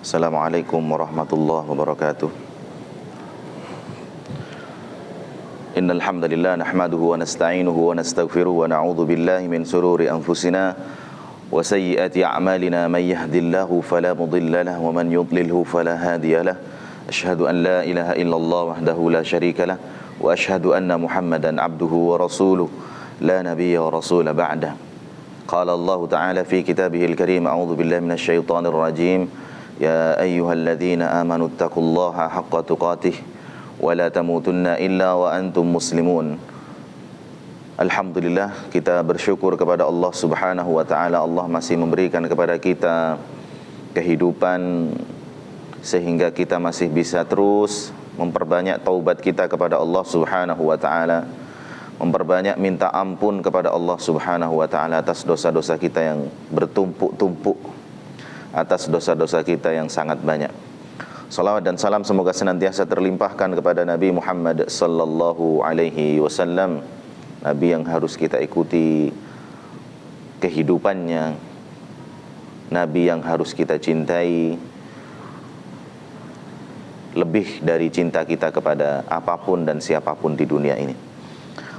Assalamualaikum warahmatullahi wabarakatuh. Innal hamdalillah nahmaduhu wa nasta'inuhu wa nastaghfiruhu wa na'udzu billahi min shururi anfusina wa sayyiati a'malina may yahdihillahu fala mudilla lahu wa man yudlilhu fala hadiya lahu. Asyhadu an la ilaha illallah wahdahu la syarika lahu wa asyhadu anna Muhammadan abduhu wa rasuluhu la nabiyya wa rasula ba'dah. Qala Allah ta'ala fi kitabihil karim a'udzu billahi minasy syaithanir rajim. Ya ayyuhalladzina amanu taqullaha haqqa tuqatih wa la tamutunna illa wa antum muslimun. Alhamdulillah, kita bersyukur kepada Allah Subhanahu wa taala. Allah masih memberikan kepada kita kehidupan sehingga kita masih bisa terus memperbanyak taubat kita kepada Allah Subhanahu wa taala, memperbanyak minta ampun kepada Allah Subhanahu wa taala atas dosa-dosa kita yang bertumpuk-tumpuk, atas dosa-dosa kita yang sangat banyak. Salawat dan salam semoga senantiasa terlimpahkan kepada Nabi Muhammad sallallahu alaihi wasallam, Nabi yang harus kita ikuti kehidupannya, Nabi yang harus kita cintai lebih dari cinta kita kepada apapun dan siapapun di dunia ini.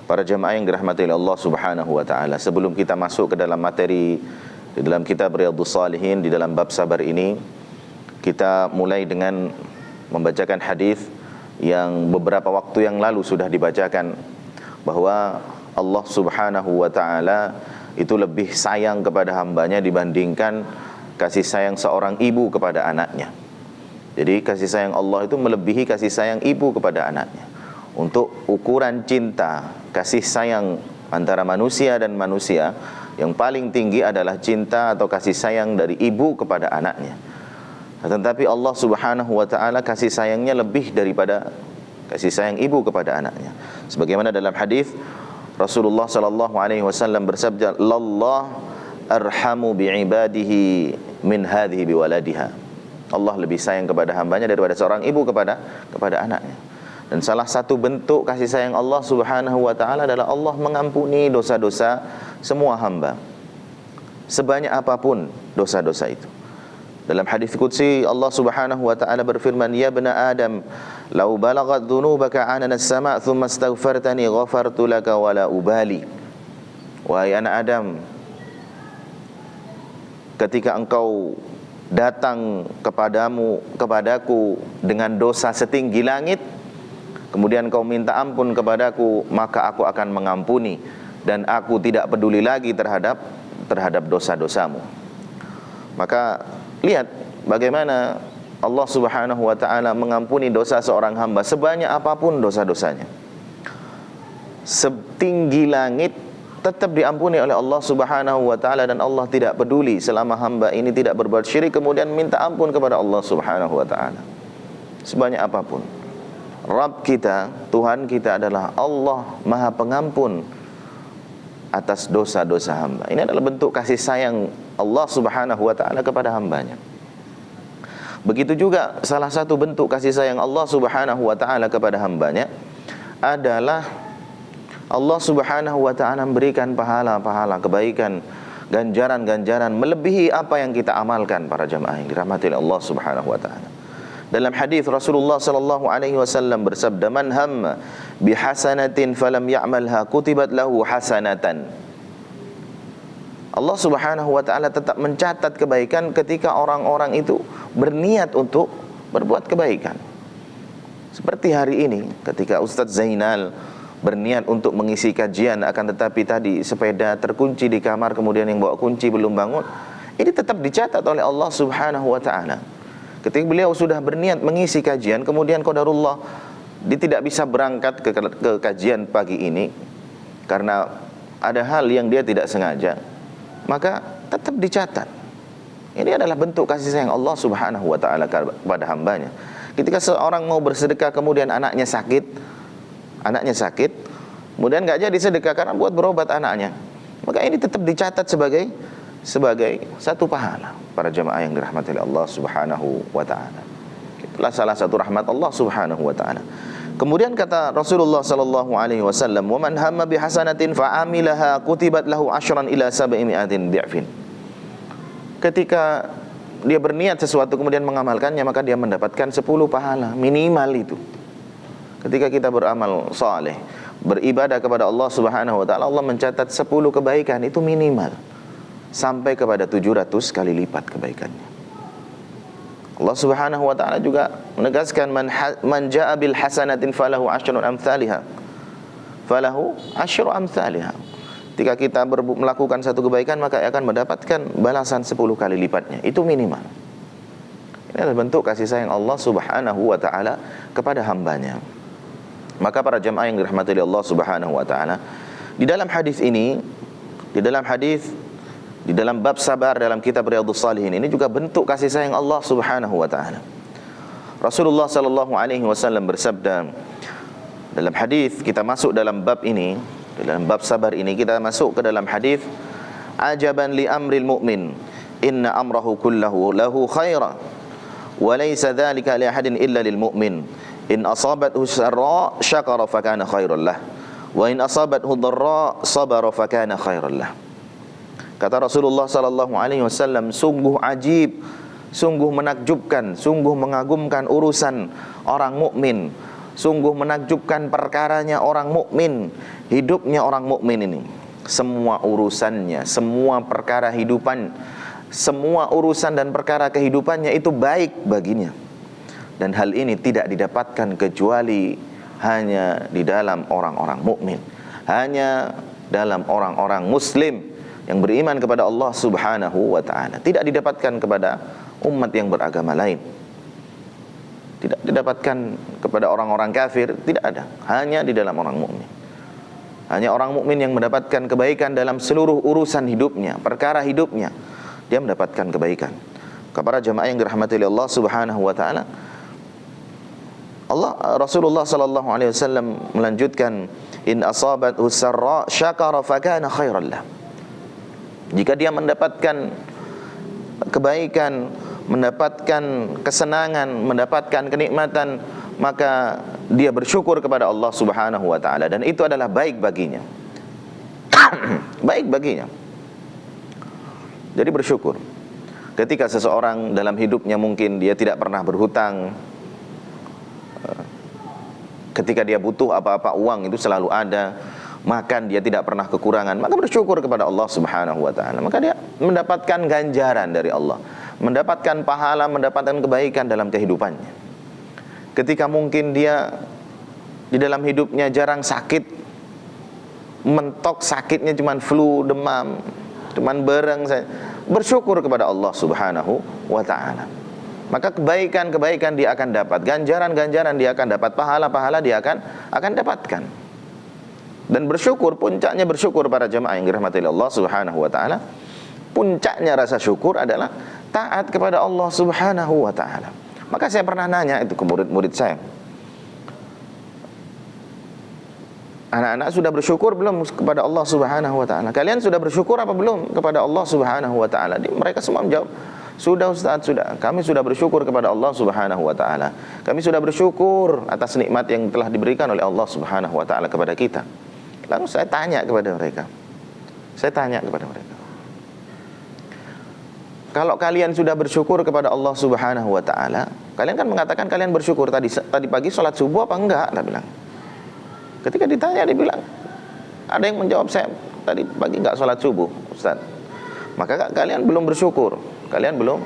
Para jemaah yang dirahmati oleh Allah Subhanahu wa taala, sebelum kita masuk ke dalam materi di dalam kitab Riyadhus Shalihin, di dalam bab sabar ini, kita mulai dengan membacakan hadis yang beberapa waktu yang lalu sudah dibacakan, bahwa Allah Subhanahu wa taala itu lebih sayang kepada hambanya dibandingkan kasih sayang seorang ibu kepada anaknya. Jadi kasih sayang Allah itu melebihi kasih sayang ibu kepada anaknya. Untuk ukuran cinta, kasih sayang antara manusia dan manusia, yang paling tinggi adalah cinta atau kasih sayang dari ibu kepada anaknya. Tetapi Allah Subhanahu wa taala kasih sayangnya lebih daripada kasih sayang ibu kepada anaknya. Sebagaimana dalam hadis Rasulullah sallallahu alaihi wasallam bersabda, "Allah arhamu bi'ibadihi min hadhihi biwaladiha." Allah lebih sayang kepada hambanya daripada seorang ibu kepada anaknya. Dan salah satu bentuk kasih sayang Allah Subhanahu wa taala adalah Allah mengampuni dosa-dosa semua hamba, sebanyak apapun dosa-dosa itu. Dalam hadis qudsi Allah Subhanahu wa taala berfirman, "Ya bani Adam, law balaghat dhunubaka 'anana as-sama' thumma astaghfartani ghafartu laka wa la ubali." Wahai anak Adam, ketika engkau datang kepadaku dengan dosa setinggi langit, kemudian kau minta ampun kepadaku, maka aku akan mengampuni dan aku tidak peduli lagi terhadap dosa-dosamu. Maka lihat bagaimana Allah Subhanahu wa taala mengampuni dosa seorang hamba sebanyak apapun dosa-dosanya. Setinggi langit tetap diampuni oleh Allah Subhanahu wa taala, dan Allah tidak peduli selama hamba ini tidak berbuat syirik kemudian minta ampun kepada Allah Subhanahu wa taala. Sebanyak apapun, Rabb kita, Tuhan kita adalah Allah Maha Pengampun atas dosa-dosa hamba. Ini adalah bentuk kasih sayang Allah Subhanahu wa taala kepada hambanya. Begitu juga salah satu bentuk kasih sayang Allah Subhanahu wa taala kepada hambanya adalah Allah Subhanahu wa taala memberikan pahala-pahala kebaikan, ganjaran-ganjaran melebihi apa yang kita amalkan, para jemaah yang dirahmati oleh Allah Subhanahu wa taala. Dalam hadis Rasulullah sallallahu alaihi wasallam bersabda, "Man hamma bihasanatin falam ya'malha kutibat lahu hasanatan." Allah Subhanahu wa taala tetap mencatat kebaikan ketika orang-orang itu berniat untuk berbuat kebaikan. Seperti hari ini ketika Ustadz Zainal berniat untuk mengisi kajian, akan tetapi tadi sepeda terkunci di kamar, kemudian yang bawa kunci belum bangun, ini tetap dicatat oleh Allah Subhanahu wa taala. Ketika beliau sudah berniat mengisi kajian, kemudian qadarullah dia tidak bisa berangkat ke kajian pagi ini karena ada hal yang dia tidak sengaja, maka tetap dicatat. Ini adalah bentuk kasih sayang Allah Subhanahu wa taala kepada hambanya. Ketika seorang mau bersedekah kemudian anaknya sakit, kemudian nggak jadi sedekah karena buat berobat anaknya, maka ini tetap dicatat sebagai satu pahala, para jemaah yang dirahmati oleh Allah Subhanahu wa taala. Itulah salah satu rahmat Allah Subhanahu wa taala. Kemudian kata Rasulullah sallallahu alaihi wasallam, "Wa man hamma bihasanatin fa'amilaha kutibat lahu 'ashran ila 700 dhi'fin." Ketika dia berniat sesuatu kemudian mengamalkannya, maka dia mendapatkan 10 pahala minimal itu. Ketika kita beramal saleh, beribadah kepada Allah Subhanahu wa taala, Allah mencatat 10 kebaikan itu minimal, sampai kepada 700 kali lipat kebaikannya. Allah Subhanahu wa taala juga menegaskan man jaa bil hasanatin falahu asyru amsalihha. Falahu asyru amsalihha. Ketika kita melakukan satu kebaikan, maka akan mendapatkan balasan 10 kali lipatnya. Itu minimal. Ini adalah bentuk kasih sayang Allah Subhanahu wa taala kepada hambanya. Maka para jamaah yang dirahmati oleh Allah Subhanahu wa taala, di dalam hadis ini, di dalam bab sabar dalam kitab Riyadhus Shalihin ini juga bentuk kasih sayang Allah Subhanahu wa taala. Rasulullah sallallahu alaihi wasallam bersabda dalam hadis, kita masuk dalam bab ini, dalam bab sabar ini kita masuk ke dalam hadis, ajaban li amril mu'min inna amrahu kullahu lahu khaira wa laysa dhalika li ahadin illa lil mu'min in asabathu sarra syakara fakana khairan lah wa in asabathu dharra sabara fakana khairan lah. Kata Rasulullah sallallahu alaihi wasallam, sungguh ajib, sungguh menakjubkan, sungguh mengagumkan urusan orang mukmin, sungguh menakjubkan perkaranya orang mukmin, hidupnya orang mukmin ini. Semua urusannya, semua perkara hidupan, semua urusan dan perkara kehidupannya itu baik baginya. Dan hal ini tidak didapatkan kecuali hanya di dalam orang-orang mukmin, hanya dalam orang-orang muslim yang beriman kepada Allah Subhanahu wa taala. Tidak didapatkan kepada umat yang beragama lain. Tidak didapatkan kepada orang-orang kafir, tidak ada. Hanya di dalam orang mukmin. Hanya orang mukmin yang mendapatkan kebaikan dalam seluruh urusan hidupnya, perkara hidupnya, dia mendapatkan kebaikan. Kepada jamaah yang dirahmati oleh Allah Subhanahu wa taala, Rasulullah sallallahu alaihi wasallam melanjutkan, in asabathu sarra syakara fakana khairan lah. Jika dia mendapatkan kebaikan, mendapatkan kesenangan, mendapatkan kenikmatan, maka dia bersyukur kepada Allah Subhanahu wa taala, dan itu adalah baik baginya. Baik baginya. Jadi bersyukur. Ketika seseorang dalam hidupnya mungkin dia tidak pernah berhutang, ketika dia butuh apa-apa uang itu selalu ada, makan dia tidak pernah kekurangan, maka bersyukur kepada Allah Subhanahu wa taala. Maka dia mendapatkan ganjaran dari Allah, mendapatkan pahala, mendapatkan kebaikan dalam kehidupannya. Ketika mungkin dia di dalam hidupnya jarang sakit, mentok sakitnya cuman flu, demam, cuman bereng saja, bersyukur kepada Allah Subhanahu wa taala. Maka kebaikan-kebaikan dia akan dapat, ganjaran-ganjaran dia akan dapat, pahala-pahala dia akan dapatkan. Dan bersyukur, puncaknya bersyukur para jemaah yang dirahmati Allah Subhanahu wa taala. Puncaknya rasa syukur adalah taat kepada Allah Subhanahu wa taala. Maka saya pernah nanya itu ke murid-murid saya, anak-anak sudah bersyukur belum kepada Allah Subhanahu wa taala? Kalian sudah bersyukur apa belum kepada Allah Subhanahu wa taala? Mereka semua menjawab, sudah Ustaz, sudah. Kami sudah bersyukur kepada Allah Subhanahu wa taala. Kami sudah bersyukur atas nikmat yang telah diberikan oleh Allah Subhanahu wa taala kepada kita. Lalu saya tanya kepada mereka, kalau kalian sudah bersyukur kepada Allah Subhanahu wa taala, kalian kan mengatakan kalian bersyukur tadi pagi sholat subuh apa enggak? Dia bilang. Ketika ditanya dia bilang, ada yang menjawab, saya tadi pagi enggak sholat subuh, Ustaz. Maka kalian belum bersyukur. Kalian belum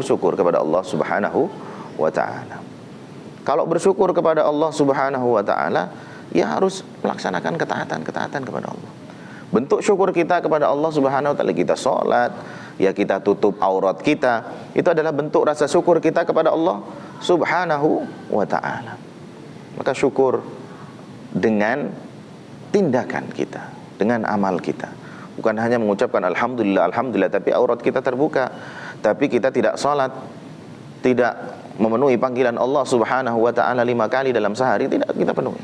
bersyukur kepada Allah Subhanahu wa taala. Kalau bersyukur kepada Allah Subhanahu wa taala, ya harus melaksanakan ketaatan kepada Allah. Bentuk syukur kita kepada Allah Subhanahu wa taala, kita sholat, ya kita tutup aurat kita, itu adalah bentuk rasa syukur kita kepada Allah Subhanahu wa taala. Maka syukur dengan tindakan kita, dengan amal kita. Bukan hanya mengucapkan alhamdulillah, alhamdulillah, tapi aurat kita terbuka, tapi kita tidak sholat, tidak memenuhi panggilan Allah Subhanahu wa ta'ala 5 kali dalam sehari, tidak kita penuhi.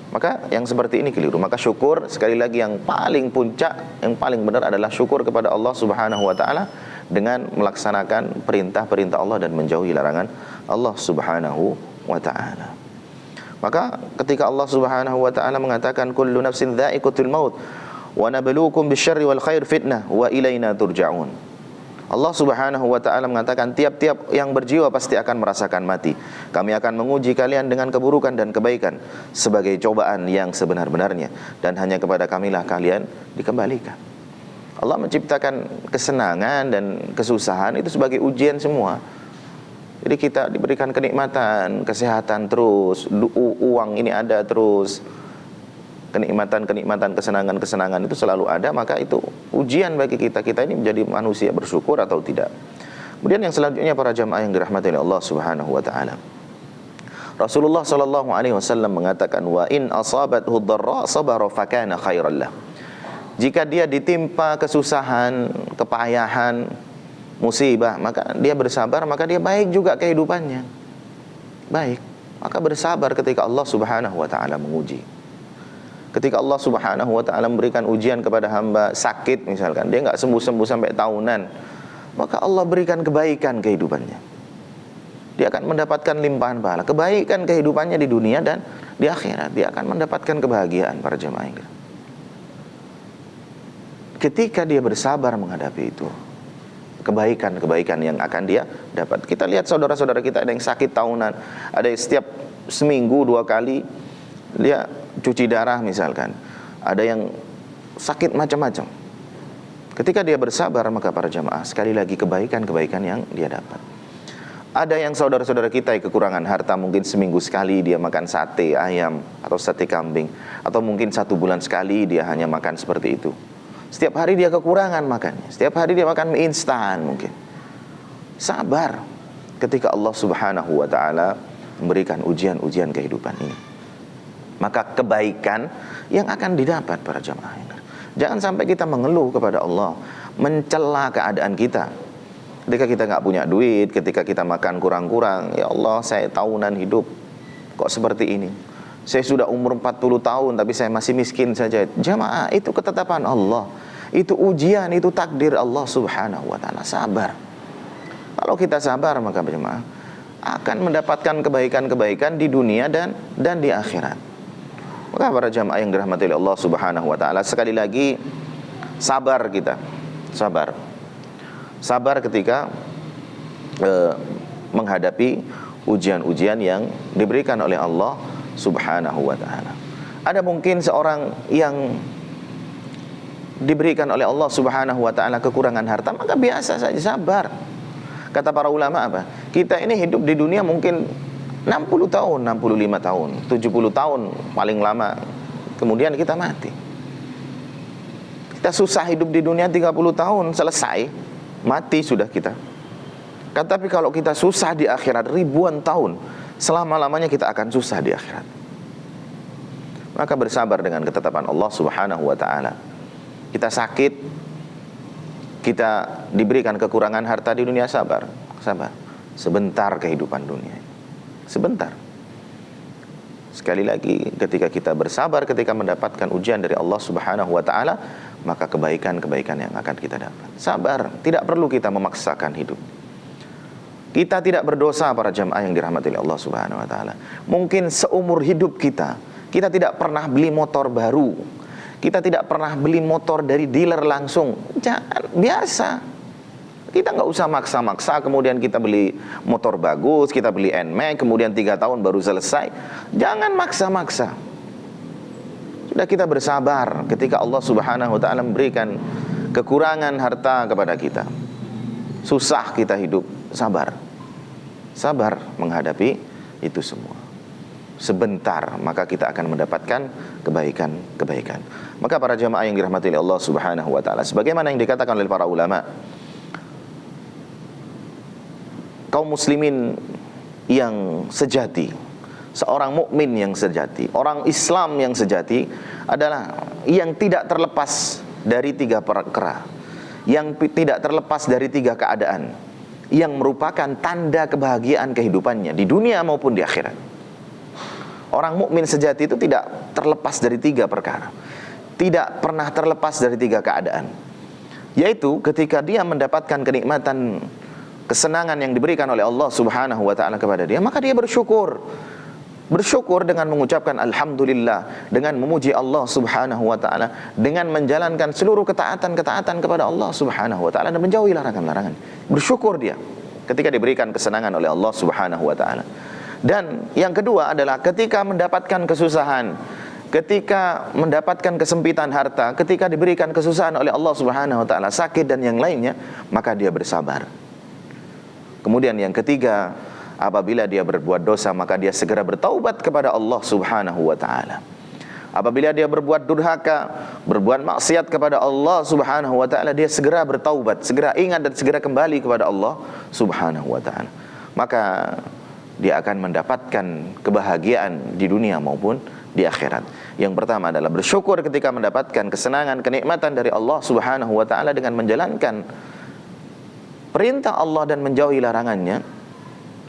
Maka yang seperti ini keliru. Maka syukur, sekali lagi yang paling puncak, yang paling benar adalah syukur kepada Allah Subhanahu wa ta'ala dengan melaksanakan perintah-perintah Allah dan menjauhi larangan Allah Subhanahu wa ta'ala. Maka ketika Allah Subhanahu wa ta'ala mengatakan kullu nafsin dha'iqatul maut wa nabluukum bisyarri wal khair fitnah wa ilaina turja'un, Allah Subhanahu wa ta'ala mengatakan, tiap-tiap yang berjiwa pasti akan merasakan mati. Kami akan menguji kalian dengan keburukan dan kebaikan sebagai cobaan yang sebenar-benarnya, dan hanya kepada kamilah kalian dikembalikan. Allah menciptakan kesenangan dan kesusahan itu sebagai ujian semua. Jadi kita diberikan kenikmatan, kesehatan terus, uang ini ada terus, kenikmatan, kesenangan itu selalu ada, maka itu ujian bagi kita. Kita ini menjadi manusia bersyukur atau tidak. Kemudian yang selanjutnya para jamaah yang dirahmati oleh Allah Subhanahu wa taala. Rasulullah sallallahu alaihi wasallam mengatakan, wa in asabathu dharra sabara fakana khairan lah. Jika dia ditimpa kesusahan, kepayahan, musibah, maka dia bersabar, maka dia baik juga kehidupannya. Baik. Maka bersabar ketika Allah Subhanahu wa taala menguji. Ketika Allah Subhanahu wa ta'ala memberikan ujian kepada hamba, sakit misalkan, dia nggak sembuh-sembuh sampai tahunan, maka Allah berikan kebaikan kehidupannya. Dia akan mendapatkan limpahan pahala, kebaikan kehidupannya di dunia dan di akhirat. Dia akan mendapatkan kebahagiaan para jemaah. Ketika dia bersabar menghadapi itu, kebaikan-kebaikan yang akan dia dapat. Kita lihat saudara-saudara kita, ada yang sakit tahunan, ada yang setiap seminggu 2 kali dia cuci darah misalkan, ada yang sakit macam-macam. Ketika dia bersabar, maka para jamaah, sekali lagi kebaikan-kebaikan yang dia dapat. Ada yang saudara-saudara kita yang kekurangan harta, mungkin seminggu sekali dia makan sate ayam atau sate kambing, atau mungkin 1 bulan sekali dia hanya makan seperti itu. Setiap hari dia kekurangan makannya, setiap hari dia makan mie instan mungkin. Sabar ketika Allah Subhanahu wa ta'ala memberikan ujian-ujian kehidupan ini, maka kebaikan yang akan didapat para jamaah. Jangan sampai kita mengeluh kepada Allah, mencela keadaan kita. Ketika kita nggak punya duit, ketika kita makan kurang-kurang, ya Allah, saya tahunan hidup kok seperti ini. Saya sudah umur 40 tahun tapi saya masih miskin saja. Jamaah, itu ketetapan Allah, itu ujian, itu takdir Allah Subhanahu wa ta'ala. Sabar. Kalau kita sabar, maka jamaah akan mendapatkan kebaikan-kebaikan di dunia dan di akhirat. Maka para jamaah yang dirahmati oleh Allah Subhanahu wa ta'ala, sekali lagi sabar kita. Sabar ketika menghadapi ujian-ujian yang diberikan oleh Allah Subhanahu wa ta'ala. Ada mungkin seorang yang diberikan oleh Allah Subhanahu wa ta'ala kekurangan harta, maka biasa saja sabar. Kata para ulama apa? Kita ini hidup di dunia mungkin 60 tahun, 65 tahun, 70 tahun paling lama, kemudian kita mati. Kita susah hidup di dunia 30 tahun, selesai, mati sudah kita. Tapi kalau kita susah di akhirat ribuan tahun, selama-lamanya kita akan susah di akhirat. Maka bersabar dengan ketetapan Allah Subhanahu wa ta'ala. Kita sakit, kita diberikan kekurangan harta di dunia, sabar. Sebentar kehidupan dunia, sebentar. Sekali lagi, ketika kita bersabar, ketika mendapatkan ujian dari Allah Subhanahu wa ta'ala, maka kebaikan-kebaikan yang akan kita dapat. Sabar, tidak perlu kita memaksakan hidup. Kita tidak berdosa para jamaah yang dirahmati oleh Allah Subhanahu wa ta'ala. Mungkin seumur hidup kita tidak pernah beli motor baru, kita tidak pernah beli motor dari dealer langsung. Jangan, biasa. Kita nggak usah maksa-maksa, kemudian kita beli motor bagus, kita beli NMAX, kemudian 3 tahun baru selesai. Jangan maksa-maksa. Sudah, kita bersabar ketika Allah Subhanahu wa ta'ala memberikan kekurangan harta kepada kita. Susah kita hidup, sabar. Sabar menghadapi itu semua. Sebentar, maka kita akan mendapatkan kebaikan-kebaikan. Maka para jamaah yang dirahmati oleh Allah Subhanahu wa ta'ala, sebagaimana yang dikatakan oleh para ulama, kaum muslimin yang sejati, seorang mukmin yang sejati, orang Islam yang sejati adalah yang tidak terlepas dari 3 perkara, yang tidak terlepas dari 3 keadaan, yang merupakan tanda kebahagiaan kehidupannya di dunia maupun di akhirat. Orang mukmin sejati itu tidak terlepas dari 3 perkara, tidak pernah terlepas dari 3 keadaan, yaitu ketika dia mendapatkan kenikmatan, kesenangan yang diberikan oleh Allah Subhanahu wa ta'ala kepada dia, maka dia bersyukur. Bersyukur dengan mengucapkan alhamdulillah, dengan memuji Allah Subhanahu wa taala, dengan menjalankan seluruh ketaatan-ketaatan kepada Allah Subhanahu wa taala dan menjauhi larangan-larangan. Bersyukur dia ketika diberikan kesenangan oleh Allah Subhanahu wa taala. Dan yang kedua adalah ketika mendapatkan kesusahan, ketika mendapatkan kesempitan harta, ketika diberikan kesusahan oleh Allah Subhanahu wa taala, sakit dan yang lainnya, maka dia bersabar. Kemudian yang ketiga, apabila dia berbuat dosa, maka dia segera bertaubat kepada Allah Subhanahu wa taala. Apabila dia berbuat durhaka, berbuat maksiat kepada Allah Subhanahu wa taala, dia segera bertaubat, segera ingat dan segera kembali kepada Allah Subhanahu wa taala. Maka dia akan mendapatkan kebahagiaan di dunia maupun di akhirat. Yang pertama adalah bersyukur ketika mendapatkan kesenangan, kenikmatan dari Allah Subhanahu wa taala dengan menjalankan perintah Allah dan menjauhi larangannya.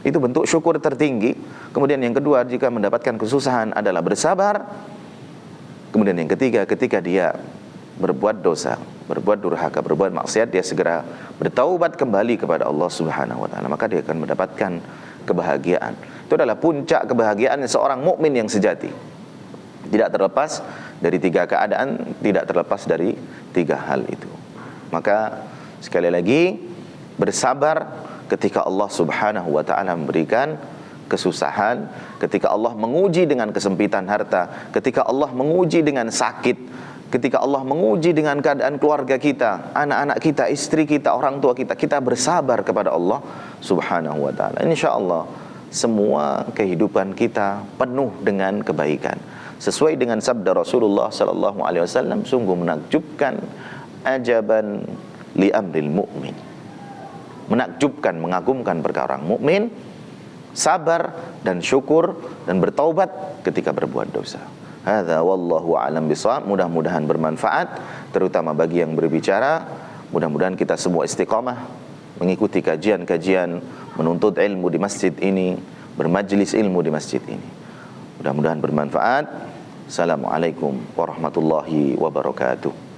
Itu bentuk syukur tertinggi. Kemudian yang kedua, jika mendapatkan kesusahan adalah bersabar. Kemudian yang ketiga, ketika dia berbuat dosa, berbuat durhaka, berbuat maksiat, dia segera bertaubat kembali kepada Allah Subhanahu wa taala, maka dia akan mendapatkan kebahagiaan. Itu adalah puncak kebahagiaan seorang mukmin yang sejati. Tidak terlepas dari tiga keadaan, tidak terlepas dari tiga hal itu. Maka sekali lagi, bersabar ketika Allah Subhanahu wa taala memberikan kesusahan, ketika Allah menguji dengan kesempitan harta, ketika Allah menguji dengan sakit, ketika Allah menguji dengan keadaan keluarga kita, anak-anak kita, istri kita, orang tua kita, kita bersabar kepada Allah Subhanahu wa taala. Insyaallah semua kehidupan kita penuh dengan kebaikan. Sesuai dengan sabda Rasulullah sallallahu alaihi wasallam, sungguh menakjubkan, ajaban li amril mu'min. Menakjubkan, mengagumkan perkara orang mukmin, sabar dan syukur dan bertaubat ketika berbuat dosa. Hadza wallahu a'lam bishawab. Mudah-mudahan bermanfaat terutama bagi yang berbicara. Mudah-mudahan kita semua istiqamah mengikuti kajian-kajian, menuntut ilmu di masjid ini, bermajlis ilmu di masjid ini. Mudah-mudahan bermanfaat. Assalamualaikum warahmatullahi wabarakatuh.